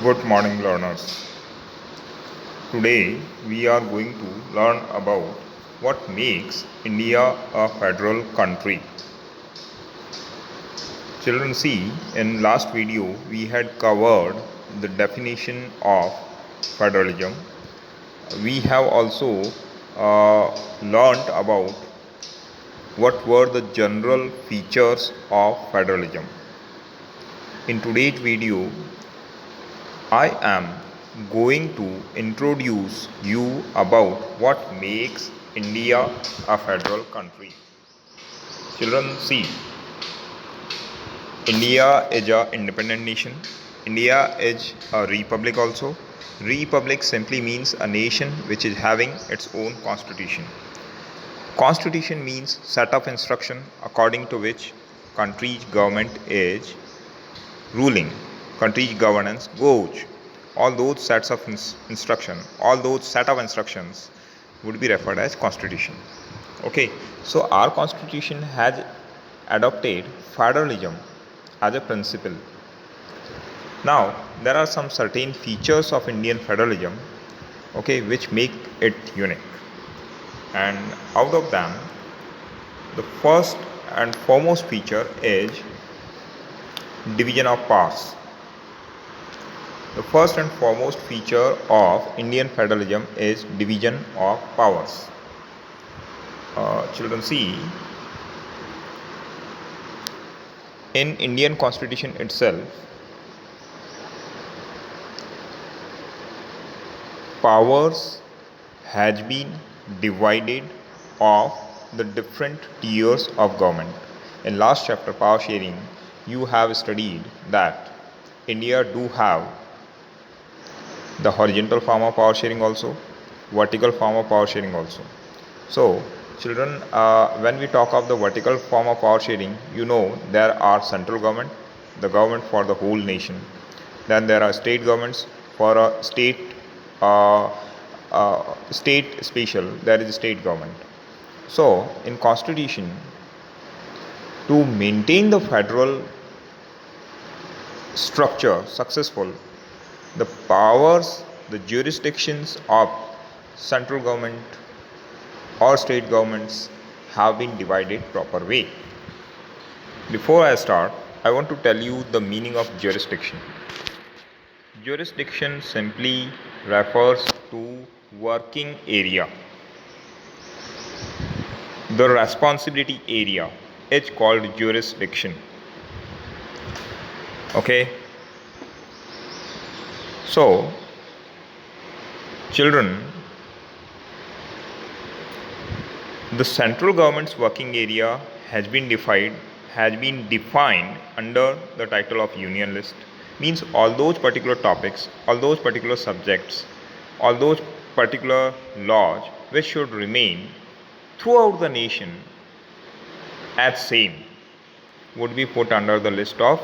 Good morning, learners. Today we are going to learn about what makes India a federal country. Children, see, in last video we had covered the definition of federalism. We have also learnt about what were the general features of federalism. In today's video, I am going to introduce you about what makes India a federal country. Children, see, India is an independent nation. India is a republic also. Republic simply means a nation which is having its own constitution. Constitution means set of instruction according to which country's government is ruling, country's governance goes. All those sets of all those set of instructions would be referred as constitution. Okay, so our constitution has adopted federalism as a principle. Now there are some certain features of Indian federalism, okay, which make it unique, and out of them the first and foremost feature is division of powers. The first and foremost feature of Indian federalism is division of powers. Children, see, in Indian constitution itself, powers has been divided of the different tiers of government. In last chapter, power sharing, you have studied that India do have the horizontal form of power sharing also, vertical form of power sharing also. So children, when we talk of the vertical form of power sharing, you know there are central government, the government for the whole nation. Then there are state governments for a state state special, there is a state government. So in constitution, to maintain the federal structure successful, the powers, the jurisdictions of central government or state governments have been divided proper way. Before I start, I want to tell you the meaning of jurisdiction. Jurisdiction simply refers to working area. The responsibility area is called jurisdiction. Okay. So, children, the central government's working area has been defined under the title of Union List. Means all those particular topics, all those particular subjects, all those particular laws which should remain throughout the nation as same would be put under the list of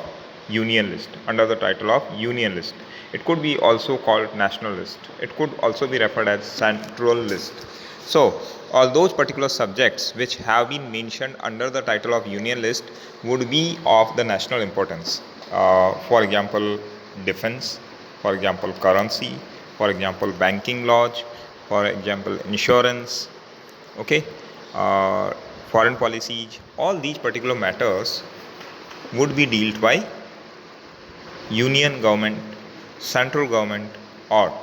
Union List, under the title of Union List. It could be also called National List. It could also be referred as Central List. So all those particular subjects which have been mentioned under the title of Union List would be of the national importance. For example, defense, for example, currency, for example, banking laws, for example, insurance, okay, foreign policies. All these particular matters would be dealt by union government, central government, or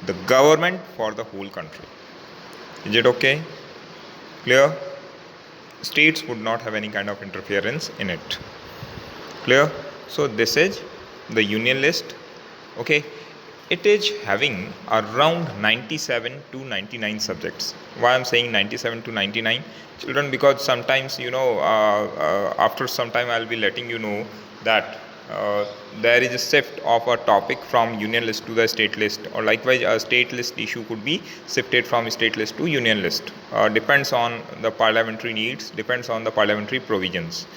the government for the whole country. Is it okay? Clear? States would not have any kind of interference in it. Clear? So this is the Union List. Okay, it is having around 97 to 99 subjects. Why I'm saying 97 to 99, children? Because sometimes, you know, after some time I'll be letting you know that there is a shift of a topic from Union List to the State List, or likewise a State List issue could be shifted from State List to Union List. Depends on the parliamentary needs, depends on the parliamentary provisions.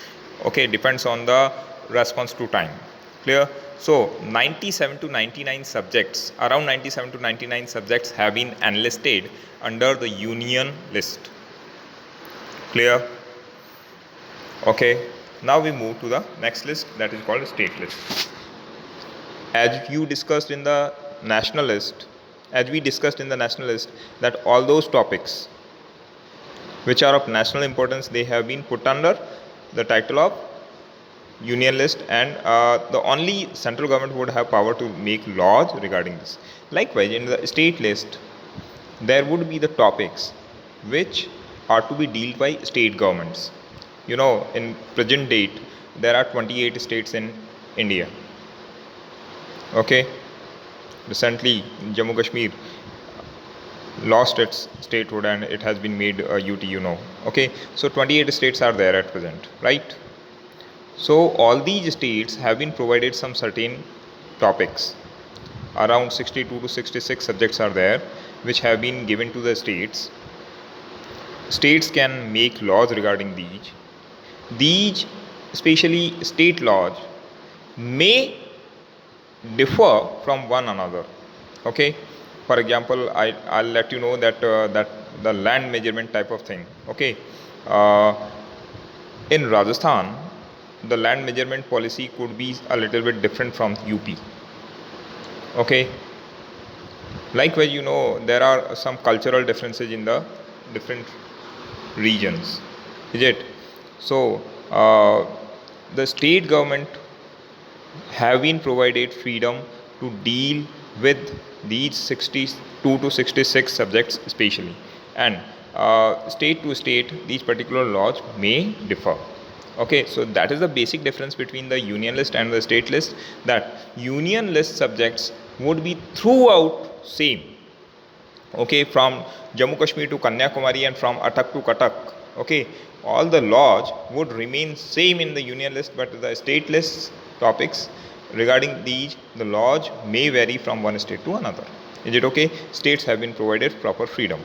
Okay, depends on the response to time. Clear? So 97 to 99 subjects, around 97 to 99 subjects have been enlisted under the Union List. Clear? Okay. Now we move to the next list, that is called state list. as you discussed in the nationalist, as we discussed in the nationalist, that all those topics which are of national importance, they have been put under the title of union list, and the only central government would have power to make laws regarding this. Likewise, in the state list, there would be the topics which are to be dealt by state governments. You know, in present date, there are 28 states in India. Okay, recently Jammu Kashmir lost its statehood and it has been made a UT, you know. Okay, so 28 states are there at present, right? So all these states have been provided some certain topics. Around 62 to 66 subjects are there which have been given to the states. States can make laws regarding these. These, especially state laws, may differ from one another. Okay, for example, I'll let you know that that the land measurement type of thing. Okay, uh, in Rajasthan, the land measurement policy could be a little bit different from UP. Okay, likewise, you know, there are some cultural differences in the different regions, is it? So the state government have been provided freedom to deal with these 62 to 66 subjects especially, and state to state these particular laws may differ. Okay, so that is the basic difference between the union list and the state list, that union list subjects would be throughout same. Okay, from Jammu Kashmir to Kanyakumari and from Atak to Katak. Okay, all the laws would remain same in the union list, but the state list topics regarding these, the laws may vary from one state to another. Is it okay? States have been provided proper freedom.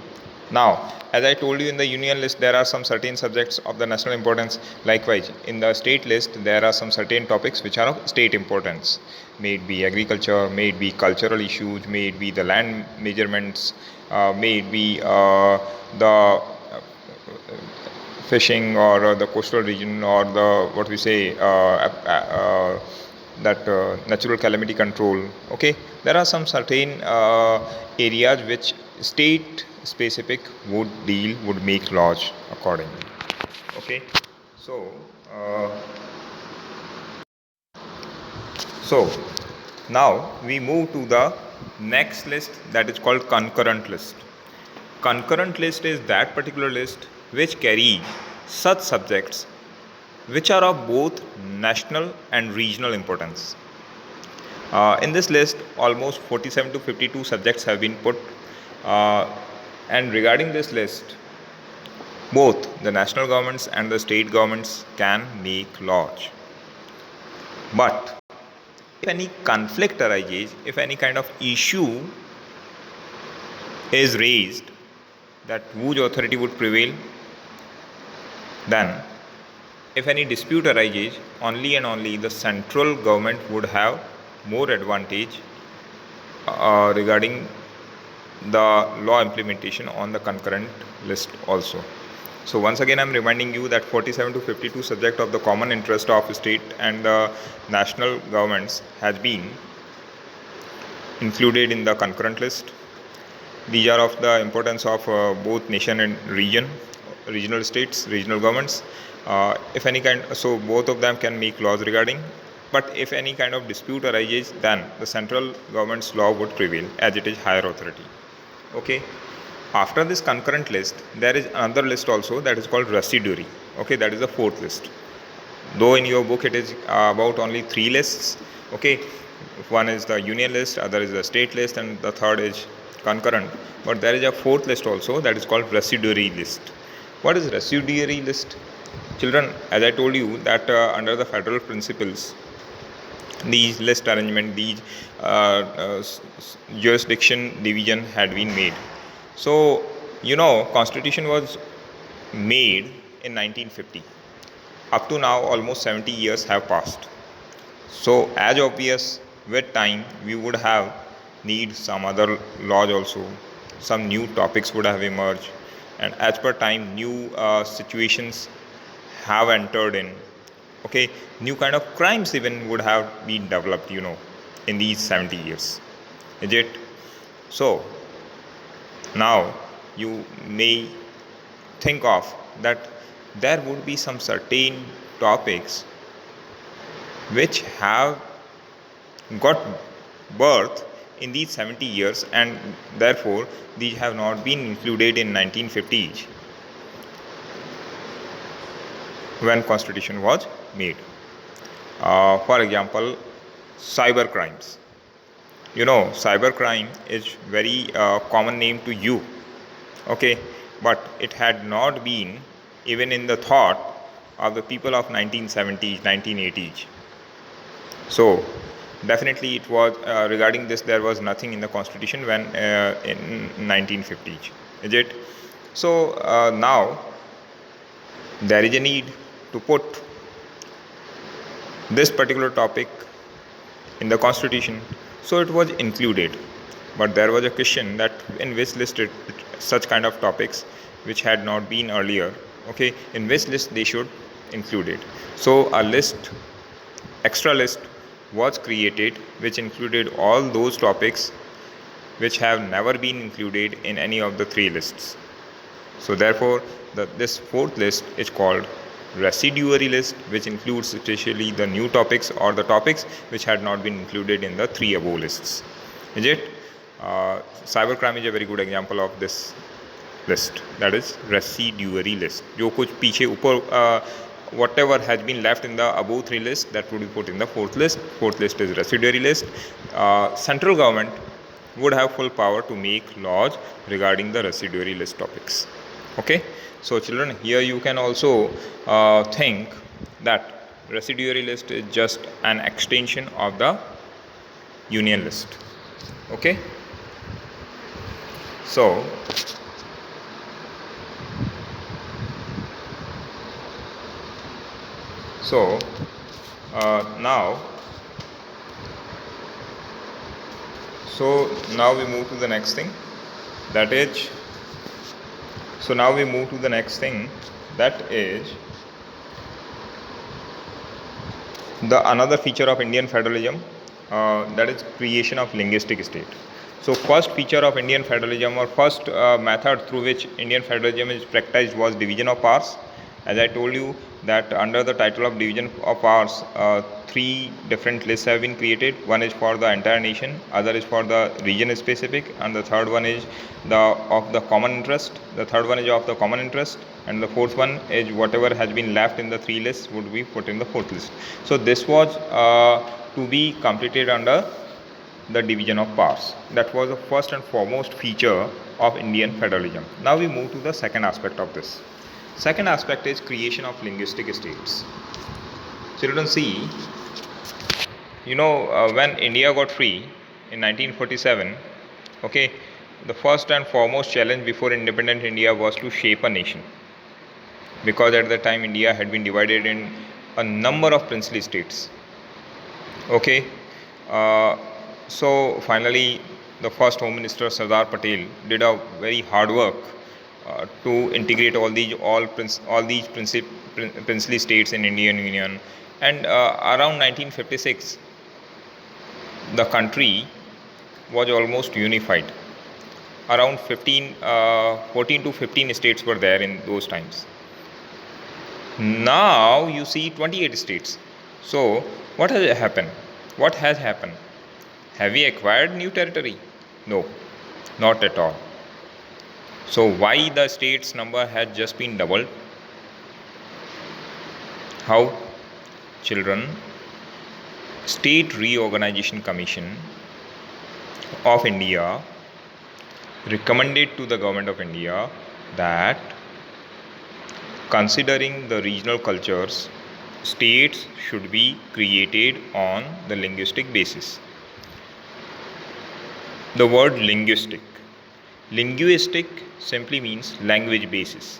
Now, as I told you, in the union list there are some certain subjects of the national importance. Likewise, in the state list there are some certain topics which are of state importance. May it be agriculture, may it be cultural issues, may it be the land measurements, may it be the fishing, or the coastal region, or the what we say that natural calamity control. Okay, there are some certain areas which state specific would make laws accordingly. Okay, so so now we move to the next list, that is called concurrent list. Concurrent list is that particular list which carries such subjects which are of both national and regional importance. In this list, almost 47 to 52 subjects have been put, and regarding this list, both the national governments and the state governments can make laws. But if any conflict arises, if any kind of issue is raised, that whose authority would prevail, then if any dispute arises, only and only the central government would have more advantage regarding the law implementation on the concurrent list also. So once again, I am reminding you that 47 to 52 subject of the common interest of state and the national governments has been included in the concurrent list. These are of the importance of both nation and regional states, regional governments. If any kind, so both of them can make laws regarding. But if any kind of dispute arises, then the central government's law would prevail, as it is higher authority. Okay. After this concurrent list, there is another list also, that is called residuary. Okay, that is the fourth list. Though in your book it is about only 3 lists. Okay, one is the union list, other is the state list, and the third is concurrent. But there is a fourth list also, that is called residuary list. What is residuary list? Children, as I told you that under the federal principles, these list arrangement, these jurisdiction division had been made. So, you know, constitution was made in 1950. Up to now, almost 70 years have passed. So, as obvious, with time, we would have need some other laws also. Some new topics would have emerged, and as per time, new situations have entered in. Okay, new kind of crimes even would have been developed, you know. in these 70 years. Is it? So now you may think of that there would be some certain topics which have got birth in these 70 years, and therefore these have not been included in 1950s when constitution was made. For example, cyber crimes. You know, cyber crime is very common name to you, okay, but it had not been even in the thought of the people of 1970s, 1980s. So definitely it was regarding this, there was nothing in the constitution when in 1950s, is it? So now there is a need to put this particular topic in the constitution, so it was included. But there was a question that in which listed such kind of topics which had not been earlier, okay, in which list they should include it. So a list, extra list was created which included all those topics which have never been included in any of the three lists. So therefore this fourth list is called residuary list, which includes especially the new topics or the topics which had not been included in the three above lists. Is it? Cybercrime is a very good example of this list, that is residuary list. जो कुछ पीछे ऊपर whatever has been left in the above three lists, that would be put in the fourth list. Fourth list is residuary list. Central government would have full power to make laws regarding the residuary list topics. Okay, so children, here you can also think that residuary list is just an extension of the union list. Okay, so now we move to the next thing, that is the another feature of Indian federalism, that is creation of linguistic state. So first feature of Indian federalism, or first method through which Indian federalism is practiced, was division of powers. As I told you that under the title of division of powers, three different lists have been created. One is for the entire nation, other is for the region specific, and the third one is of the common interest. The third one is of the common interest, and the fourth one is whatever has been left in the three lists would be put in the fourth list. So this was to be completed under the division of powers. That was the first and foremost feature of Indian federalism. Now we move to the second aspect of this. Second aspect is creation of linguistic states. Children, see, you know, when India got free in 1947, okay, the first and foremost challenge before independent India was to shape a nation, because at the time India had been divided in a number of princely states. Okay, so finally the first Home Minister Sardar Patel did a very hard work to integrate all these princely states in Indian Union, and around 1956 the country was almost unified. Around 14 to 15 states were there in those times. Now you see 28 states. So what has happened? What has happened? Have we acquired new territory? No, not at all. So why the states number has just been doubled? How? Children, State Reorganization Commission of India recommended to the government of India that, considering the regional cultures, states should be created on the linguistic basis. The word linguistic simply means language basis.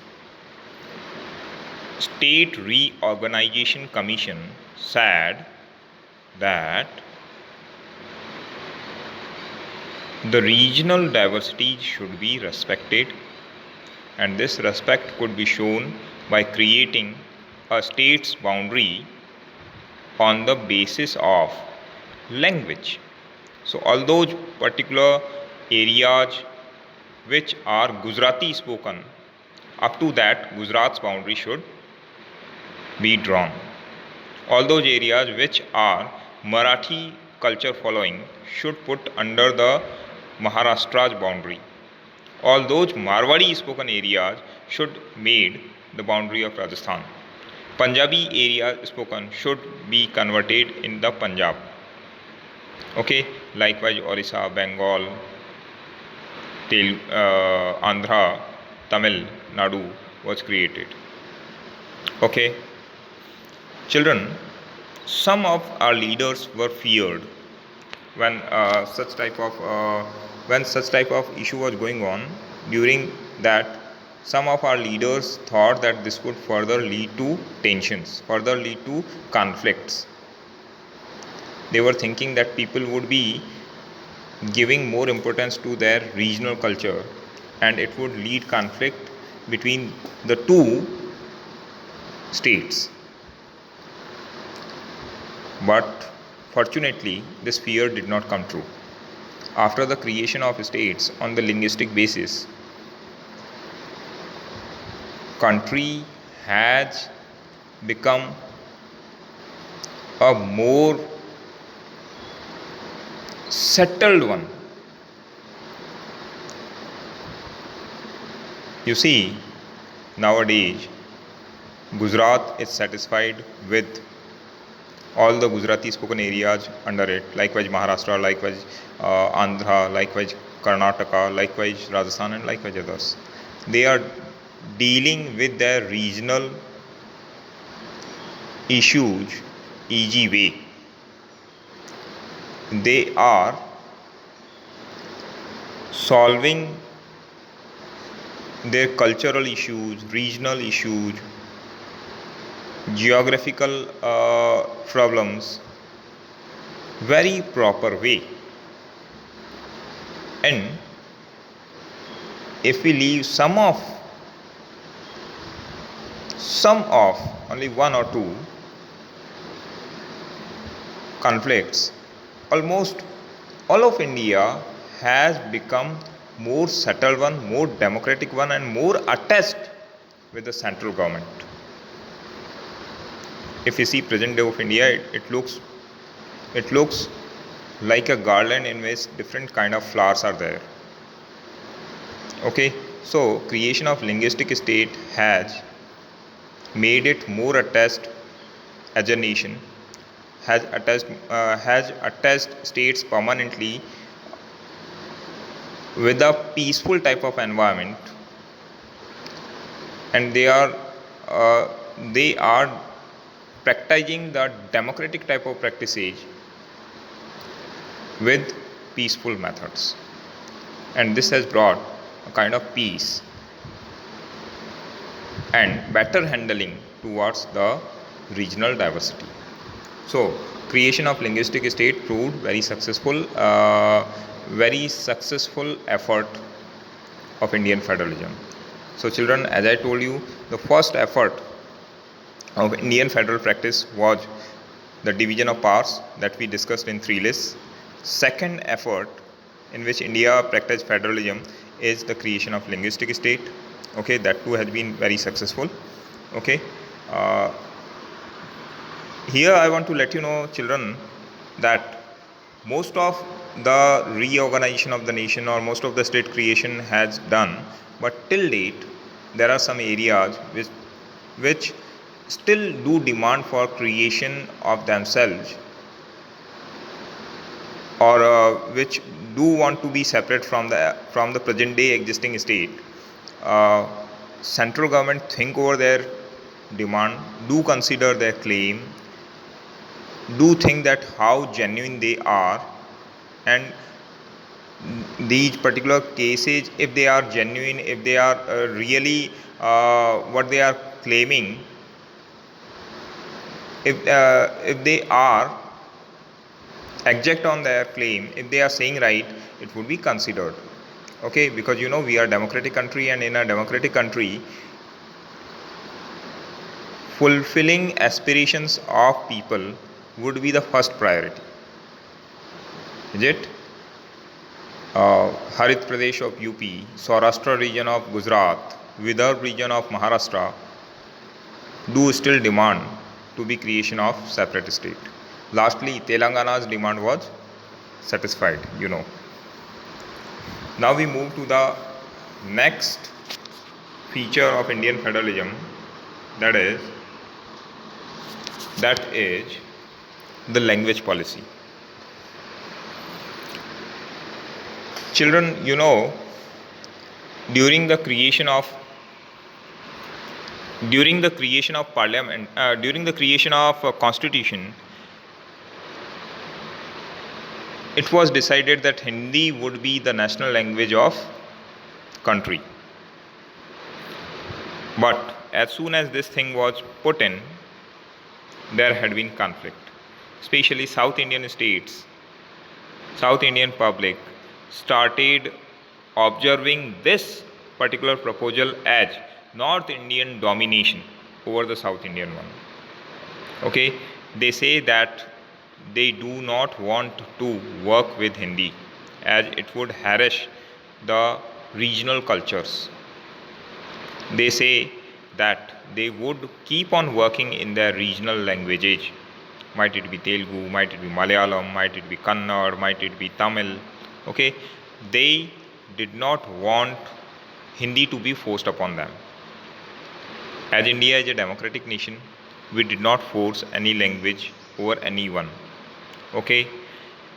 State Reorganization Commission said that the regional diversity should be respected, and this respect could be shown by creating a state's boundary on the basis of language. So all those particular areas which are Gujarati spoken, up to that Gujarat's boundary should be drawn. All those areas which are Marathi culture following should put under the Maharashtra's boundary. All those Marwari spoken areas should made the boundary of Rajasthan. Punjabi area spoken should be converted in the Punjab. Okay, likewise Orissa, Bengal, Andhra, Tamil Nadu was created. Okay, children, some of our leaders were feared when such type of issue was going on. During that, some of our leaders thought that this could further lead to tensions, further lead to conflicts. They were thinking that people would be giving more importance to their regional culture and it would lead conflict between the two states. But fortunately, this fear did not come true. After the creation of states on the linguistic basis, country has become a more settled one. You see, nowadays Gujarat is satisfied with all the Gujarati spoken areas under it, likewise Maharashtra, likewise Andhra, likewise Karnataka, likewise Rajasthan, and likewise others. They are dealing with their regional issues easy way. They are solving their cultural issues, regional issues, geographical problems very proper way. And if we leave some of only one or two conflicts, almost all of India has become more settled one, more democratic one, and more attached with the central government. If you see present day of India, it looks like a garland in which different kind of flowers are there. Okay, so creation of linguistic state has made it more attached as a nation, has attached states permanently with a peaceful type of environment, and they are practicing the democratic type of practices with peaceful methods, and this has brought a kind of peace and better handling towards the regional diversity. So creation of linguistic state proved very successful effort of Indian federalism. So children, as I told you, the first effort of Indian federal practice was the division of powers that we discussed in 3 lists. Second effort in which India practiced federalism is the creation of linguistic state. Okay, that too has been very successful. Okay, here I want to let you know, children, that most of the reorganization of the nation or most of the state creation has done, but till date there are some areas which still do demand for creation of themselves, or which do want to be separate from the present day existing state. Central government think over their demand, do consider their claim, do think that how genuine they are, and these particular cases, if they are genuine, if they are really what they are claiming, if they are exact on their claim, if they are saying right, it would be considered. Okay, because we are a democratic country, and in a democratic country, fulfilling aspirations of people would be the first priority. is it? Harit Pradesh of UP, Saurashtra region of Gujarat, Vidarbha region of Maharashtra do still demand to be creation of separate state. Lastly, Telangana's demand was satisfied, you know. Now we move to the next feature of Indian federalism, that is the language policy. Children, you know, during the creation of parliament, during the creation of constitution, it was decided that Hindi would be the national language of country. But as soon as this thing was put in, there had been conflict. Especially South Indian states, South Indian public started observing this particular proposal as North Indian domination over the South Indian one. Okay, they say that they do not want to work with Hindi as it would harass the regional cultures. They say that they would keep on working in their regional languages. Might it be Telugu, might it be Malayalam, might it be Kannada, might it be Tamil. Okay, they did not want Hindi to be forced upon them. As India is a democratic nation, we did not force any language over anyone. Okay,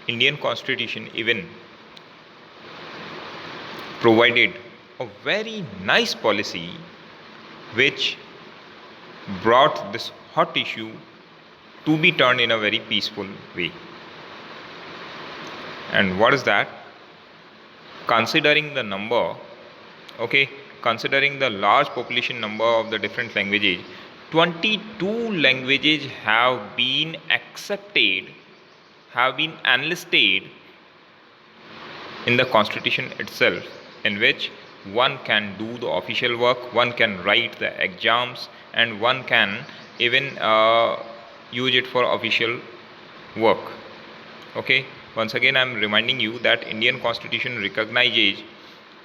Indian constitution even provided a very nice policy which brought this hot issue to be turned in a very peaceful way. And what is that? Considering the number, okay, considering the large population number of the different languages, 22 languages have been accepted, have been enlisted in the constitution itself, in which one can do the official work, one can write the exams, and one can even use it for official work. Okay, once again I am reminding you that Indian constitution recognizes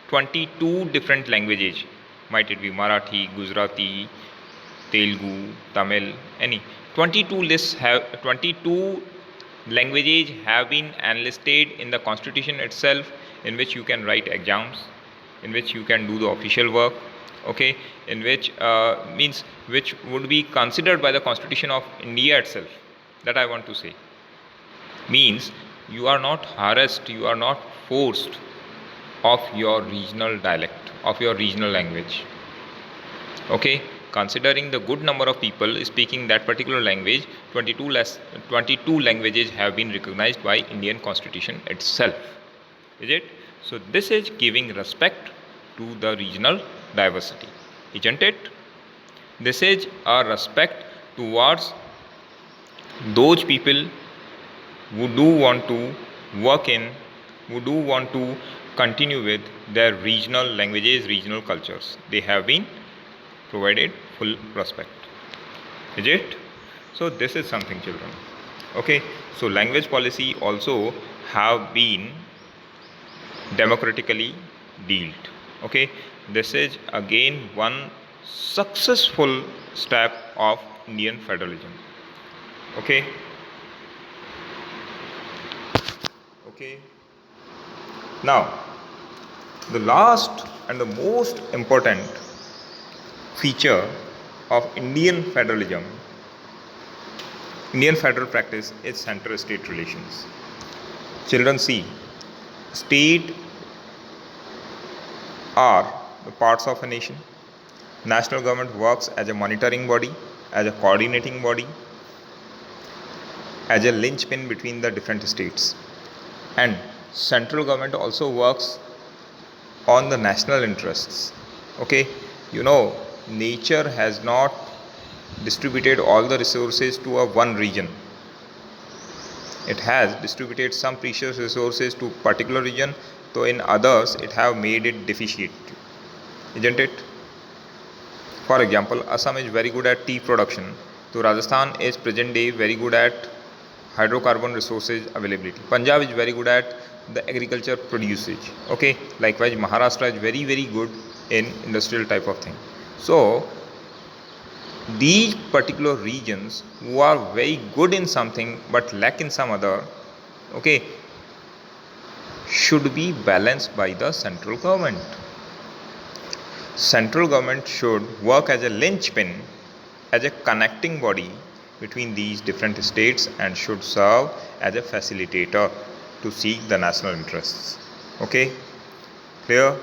22 different languages, might it be Marathi, Gujarati, Telugu, Tamil, any 22 languages have been enlisted in the constitution itself, in which you can write exams, in which you can do the official work. Okay, in which which would be considered by the constitution of India itself. That I want to say, means you are not harassed, you are not forced of your regional dialect, of your regional language. Okay, considering the good number of people speaking that particular language, 22 languages have been recognized by Indian constitution itself, is it? So this is giving respect to the regional diversity, isn't it? This is a respect towards those people who do want to work in, who do want to continue with their regional languages, regional cultures. They have been provided full respect, is it? So this is something, children. Okay, so language policy also have been democratically dealt. Okay, this is again one successful step of Indian federalism. Okay, now the last and the most important feature of Indian federalism, Indian federal practice, is center-state relations. Children, see, state are the parts of a nation. National government works as a monitoring body, as a coordinating body, as a linchpin between the different states. And central government also works on the national interests. Okay, you know, nature has not distributed all the resources to a one region. It has distributed some precious resources to particular region, so in others it have made it deficient, isn't it? For example, Assam is very good at tea production, so Rajasthan is present day very good at hydrocarbon resources availability. Punjab is very good at the agriculture producage. Okay, likewise Maharashtra is very good in industrial type of thing. So these particular regions who are very good in something but lack in some other, okay, should be balanced by the central government. Central government should work as a linchpin, as a connecting body between these different states, and should serve as a facilitator to seek the national interests. Okay, clear?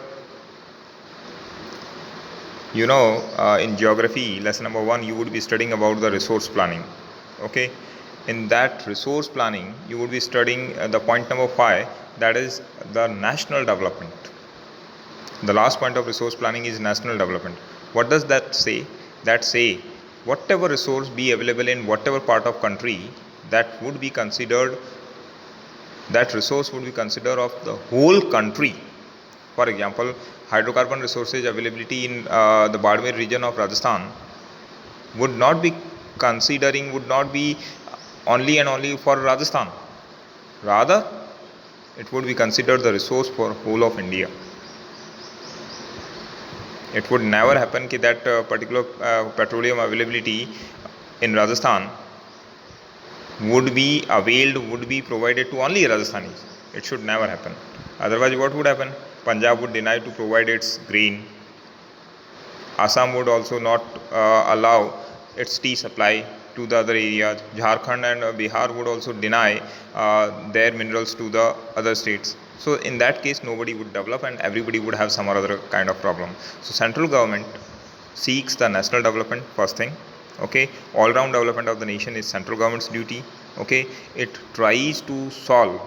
You know, in geography lesson number 1 you would be studying about the resource planning. Okay, in that resource planning you would be studying the point number 5, that is the national development. The last point of resource planning is national development. What does that say? That say whatever resource be available in whatever part of country, that would be considered, that resource would be considered of the whole country. For example, hydrocarbon resources availability in the Badmer region of Rajasthan would not be only and only for Rajasthan. Rather, it would be considered the resource for whole of India. It would never happen that particular petroleum availability in Rajasthan would be availed, would be provided to only Rajasthanis. It should never happen. Otherwise, what would happen? Punjab would deny to provide its grain. Assam would also not allow its tea supply to the other areas. Jharkhand and Bihar would also deny their minerals to the other states. So in that case nobody would develop and everybody would have some or other kind of problem. So central government seeks the national development first thing. Okay, all round development of the nation is central government's duty. Okay, it tries to solve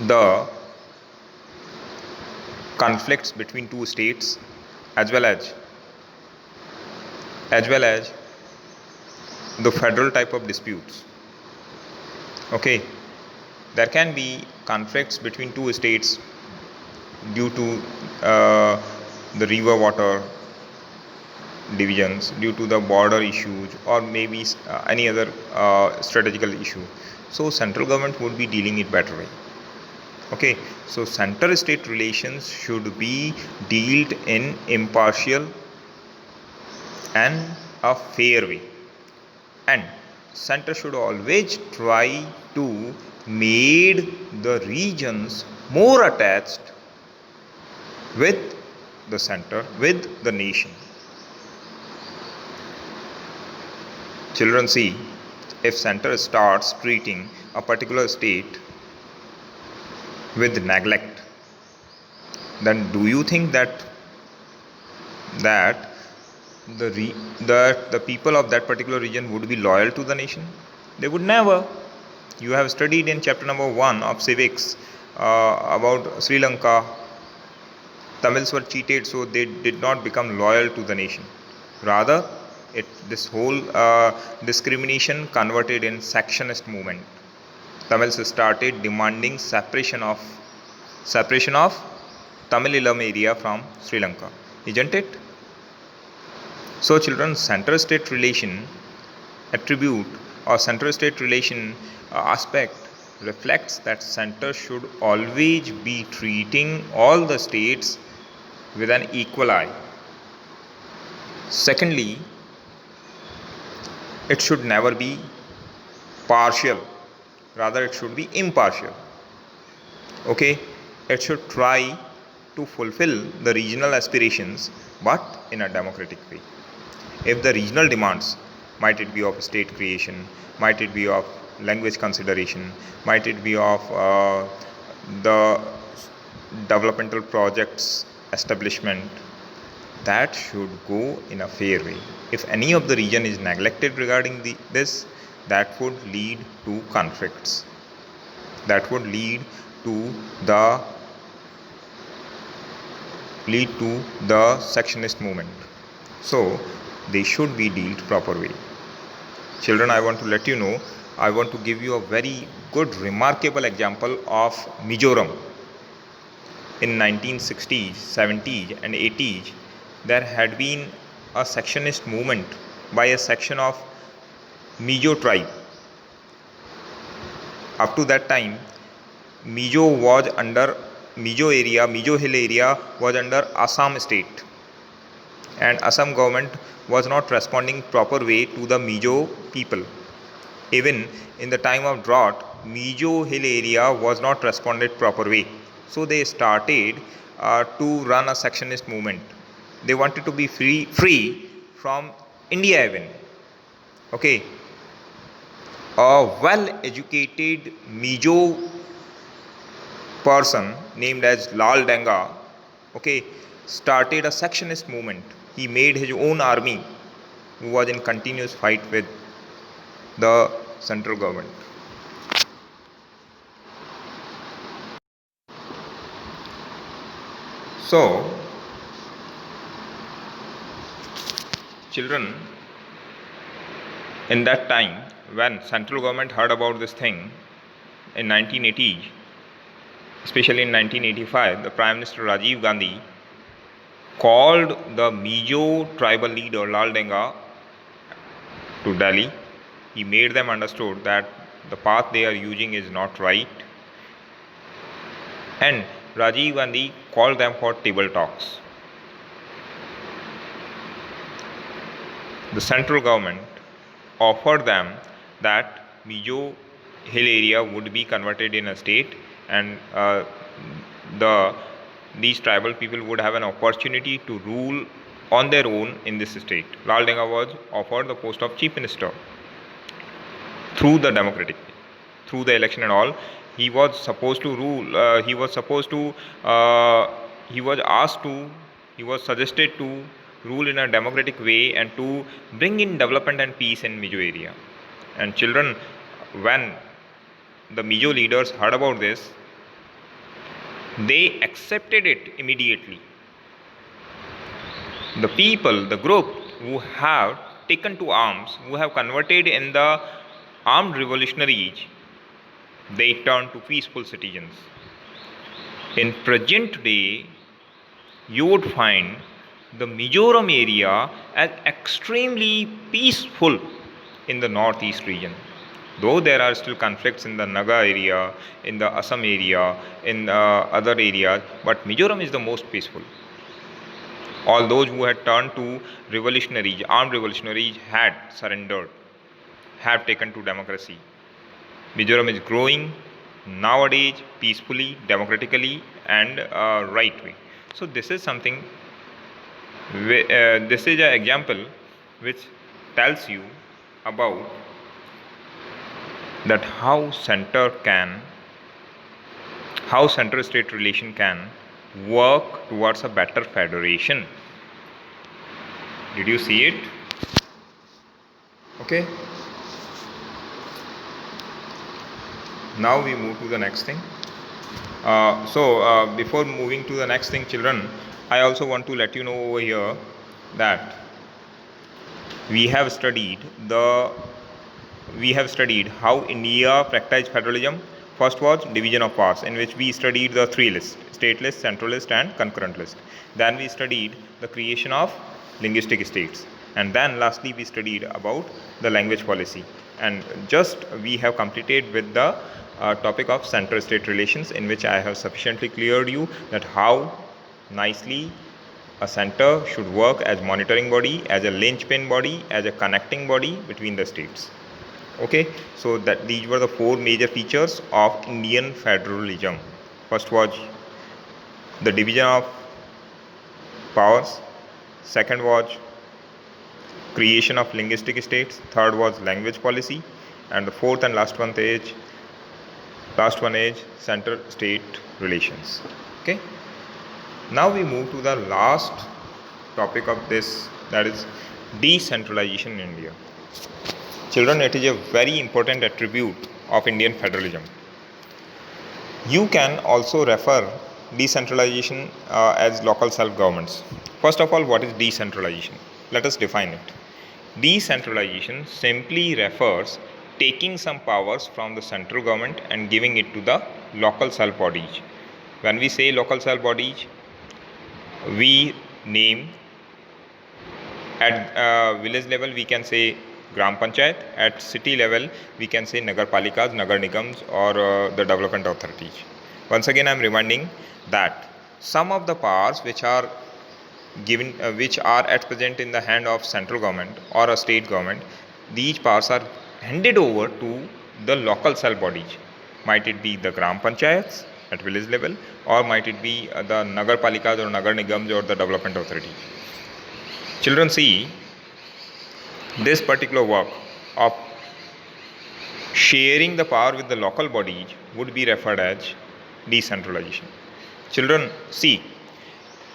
the conflicts between two states, as well as the federal type of disputes. Okay, there can be conflicts between two states due to the river water divisions, due to the border issues, or maybe any other strategical issue. So central government would be dealing it better way. Okay, so center state relations should be dealt in impartial and a fair way, and center should always try to make the regions more attached with the center, with the nation. Children, see, if center starts treating a particular state with neglect, then do you think that the people of that particular region would be loyal to the nation? They would never. You have studied in chapter number 1 of civics about Sri Lanka. Tamils were cheated, so they did not become loyal to the nation. Rather, this whole discrimination converted in sectionist movement. Tamils started demanding separation of Tamil area from Sri Lanka, isn't it? So children, center state relation attribute or center state relation aspect reflects that center should always be treating all the states with an equal eye. Secondly, it should never be partial, rather it should be impartial. Okay, it should try to fulfill the regional aspirations, but in a democratic way. If the regional demands, might it be of state creation, might it be of language consideration, might it be of the developmental projects establishment, that should go in a fair way. If any of the region is neglected regarding this, that would lead to conflicts, that would lead to the sectionist movement. So they should be dealt proper way. Children, I want to let you know, I want to give you a very good remarkable example of Mizoram. In 1960s, 70s and 80s, there had been a sectionist movement by a section of Mizo tribe. Up to that time, Mizo Hill area was under Assam state, and Assam government was not responding proper way to the Mizo people. Even in the time of drought, Mizo Hill area was not responded proper way. So they started to run a sectionist movement. They wanted to be free from India even. Okay, a well-educated Mizo person named as Lal Denga, okay, started a sectionist movement. He made his own army, who was in continuous fight with the central government. So, children, in that time when central government heard about this thing in 1980, especially in 1985, the Prime Minister Rajiv Gandhi called the Mizo tribal leader Lal Denga to Delhi. He made them understood that the path they are using is not right, and Rajiv Gandhi called them for table talks. The central government offered them that Mizo Hill area would be converted in a state, and these tribal people would have an opportunity to rule on their own in this state. Lal Denga was offered the post of chief minister through the election and all. He was supposed to rule. He was suggested to rule in a democratic way and to bring in development and peace in Mizo area. And children, when the Mizo leaders heard about this, they accepted it immediately. The people, the group who have taken to arms, who have converted in the armed revolutionaries, they turned to peaceful citizens. In present day, you would find the Mizoram area as extremely peaceful in the northeast region. Though there are still conflicts in the Naga area, in the Assam area, in other areas, but Mizoram is the most peaceful. All those who had turned to revolutionaries, armed revolutionaries, had surrendered, have taken to democracy. Mizoram is growing nowadays peacefully, democratically, and right way. So this is something. This is an example which tells you about that how center-state relation can work towards a better federation. Did you see it? Okay. Now we move to the next thing. Before moving to the next thing, children, I also want to let you know over here that we have studied how India practiced federalism. First was division of powers, in which we studied the three lists: state list, central list, and concurrent list. Then we studied the creation of linguistic states, and then lastly we studied about the language policy. And just we have completed with the topic of center-state relations, in which I have sufficiently cleared you that how nicely a center should work as monitoring body, as a linchpin body, as a connecting body between the states. Okay, so that these were the four major features of Indian federalism. First was the division of powers, second was creation of linguistic states, third was language policy, and the fourth and last one is center-state relations. Okay, now we move to the last topic of this, that is decentralization in India. Children, it is a very important attribute of Indian federalism. You can also refer decentralization as local self-governments. First of all, what is decentralization? Let us define it. Decentralization simply refers taking some powers from the central government and giving it to the local self bodies. When we say local self bodies, we name At village level, we can say Gram Panchayat. At city level, we can say Nagar Palikas, Nagar Nigams, or the development authorities. Once again, I am reminding that some of the powers which are given, which are at present in the hand of central government or a state government, these powers are handed over to the local self bodies. Might it be the Gram Panchayats at village level, or might it be the Nagar Palikas or Nagar Nigams or the development authority. Children, see, this particular work of sharing the power with the local bodies would be referred as decentralization. Children, see,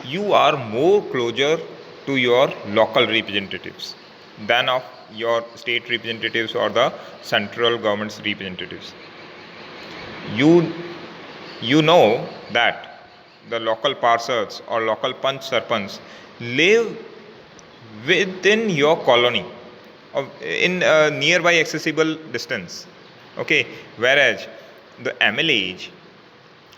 you are more closer to your local representatives than of your state representatives or the central government's representatives. You know that the local parsads or local panch sarpanch live within your colony in a nearby accessible distance, okay, whereas the MLAs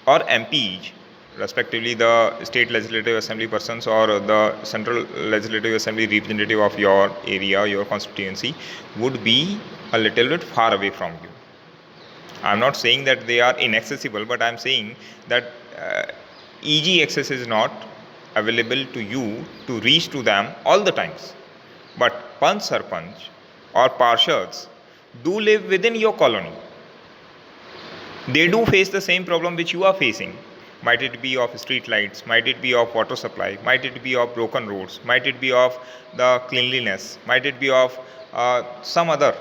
or MPs, respectively the state legislative assembly persons or the central legislative assembly representative of your area, your constituency, would be a little bit far away from you. I am not saying that they are inaccessible, but I am saying that easy access is not available to you to reach to them all the times. But Panch Sarpanch or Parshads do live within your colony. They do face the same problem which you are facing. Might it be of street lights, might it be of water supply, might it be of broken roads, might it be of the cleanliness, might it be of some other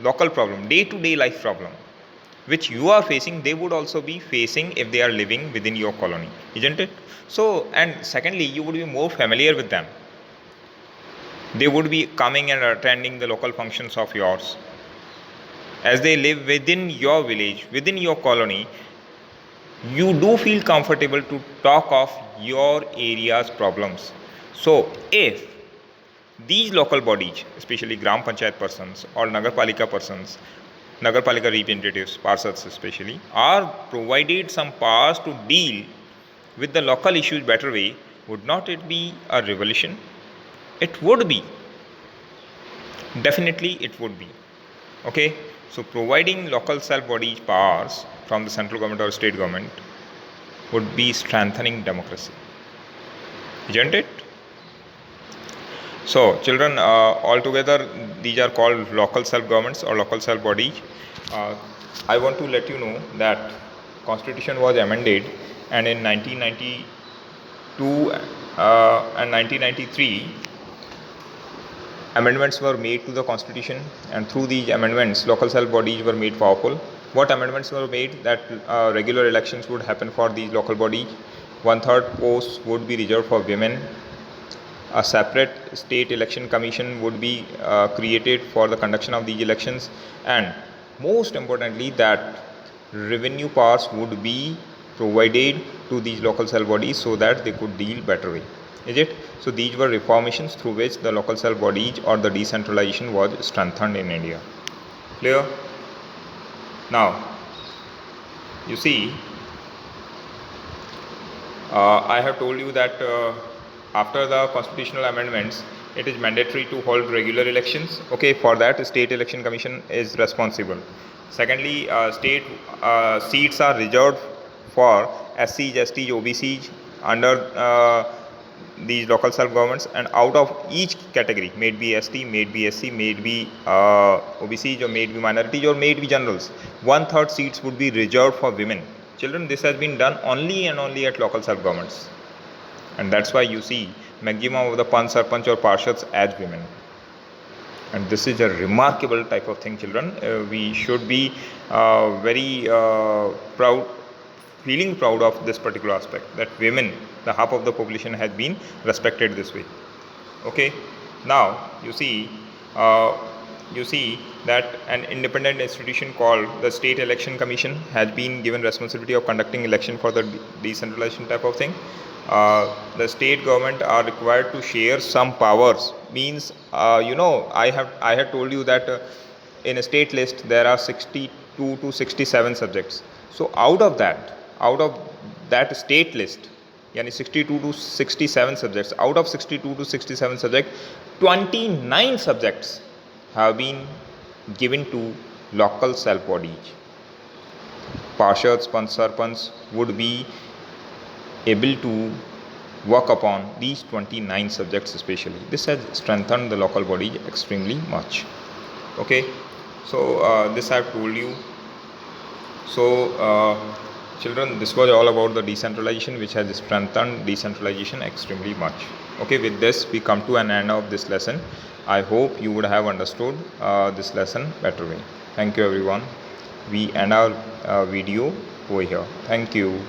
local problem, day-to-day life problem, which you are facing, they would also be facing if they are living within your colony, isn't it? So, and secondly, you would be more familiar with them. They would be coming and attending the local functions of yours. As they live within your village, within your colony, you do feel comfortable to talk of your area's problems. So, if these local bodies, especially Gram Panchayat persons or Nagar Palika persons, Nagar Palika representatives, parsads especially, are provided some powers to deal with the local issues better way, would not it be a revolution? It would be. Definitely it would be. Okay, so providing local self bodies powers from the central government or state government would be strengthening democracy, isn't it? So, children, altogether these are called local self governments or local self bodies. I want to let you know that Constitution was amended, and in 1992 and 1993 amendments were made to the Constitution, and through these amendments local self bodies were made powerful. What amendments were made? That regular elections would happen for these local bodies, 1/3 posts would be reserved for women, a separate state election commission would be created for the conduction of these elections, and most importantly that revenue powers would be provided to these local self bodies so that they could deal better way, is it? So these were reformations through which the local self bodies or the decentralization was strengthened in India. Clear? Now you see, I have told you that after the constitutional amendments it is mandatory to hold regular elections. Okay, for that state election commission is responsible. Secondly, state seats are reserved for SCs, STs, OBCs under these local self governments, and out of each category, may it be ST, may it be SC, may it be OBCs, or may it be minorities, or may it be generals, 1/3 seats would be reserved for women. Children, this has been done only and only at local self governments, and that's why you see maximum of the Panch, Sarpanch or Parshads as women. And this is a remarkable type of thing, children. We should be very proud, feeling proud of this particular aspect, that women, the half of the population, has been respected this way. Okay, now you see that an independent institution called the State Election Commission has been given responsibility of conducting election for the decentralization type of thing. The state government are required to share some powers, means I had told you that in a state list there are 62 to 67 subjects. So out of that state list, यानी 62 to 67 subjects. Out of 62 to 67 subjects, 29 subjects have been given to local self bodies. Parshads, Panch, Sarpanch would be able to work upon these 29 subjects especially. This has strengthened the local body extremely much. Okay, so this I have told you. So children, this was all about the decentralization, which has strengthened decentralization extremely much. Okay, with this we come to an end of this lesson. I hope you would have understood this lesson better way. Thank you everyone. We end our video over here. Thank you.